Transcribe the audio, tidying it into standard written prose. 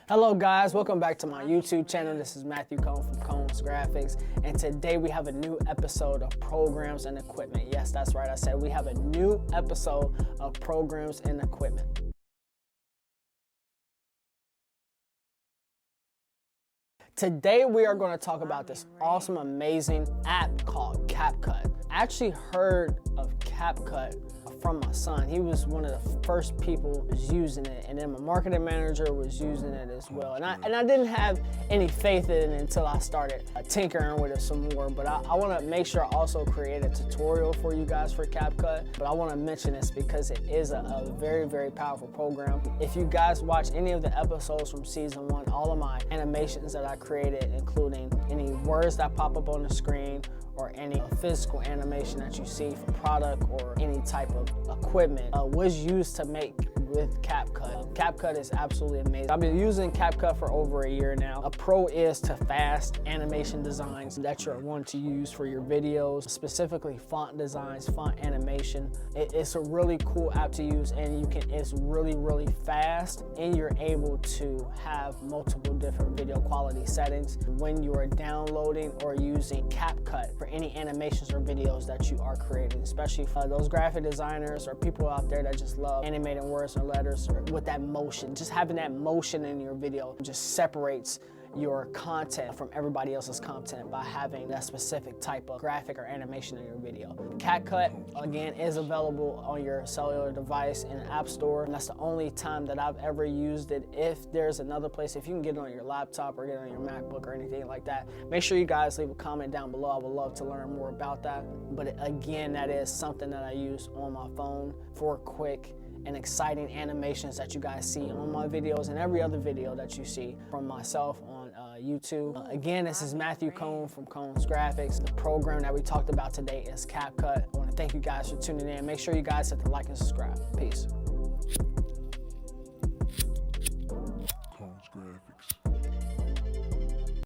Hello guys, welcome back to my YouTube channel. This is Matthew Cohn from Cohn's Graphics, and today we have a new episode of Programs and Equipment. Yes, that's right, I said we have a new episode of Programs and Equipment. Today we are going to talk about this awesome, amazing app called CapCut. I actually heard of CapCut from my son. He was one of the first people who was using it, and then my marketing manager was using it as well. And I didn't have any faith in it until I started tinkering with it some more. But I want to make sure I also create a tutorial for you guys for CapCut. But I want to mention this because it is a very, very powerful program. If you guys watch any of the episodes from season 1, all of my animations that I created, including any words that pop up on the screen or any physical animation that you see for product or any type of equipment was used to make with CapCut. CapCut is absolutely amazing. I've been using CapCut for over a year now. A pro is to fast animation designs that you're wanting to use for your videos, specifically font designs, font animation. It's a really cool app to use, and it's really, really fast, and you're able to have multiple different video quality settings when you are downloading or using CapCut for any animations or videos that you are creating, especially for those graphic designers or people out there that just love animating words or letters or with that motion. Just having that motion in your video just separates your content from everybody else's content by having that specific type of graphic or animation in your video. CapCut, again, is available on your cellular device in the App Store, and that's the only time that I've ever used it. If there's another place, if you can get it on your laptop or get it on your MacBook or anything like that, make sure you guys leave a comment down below. I would love to learn more about that. But again, that is something that I use on my phone for quick and exciting animations that you guys see on my videos and every other video that you see from myself on YouTube. Again, this is Matthew Cohn from Cohn's Graphics. The program that we talked about today is CapCut. I want to thank you guys for tuning in. Make sure you guys hit the like and subscribe. Peace.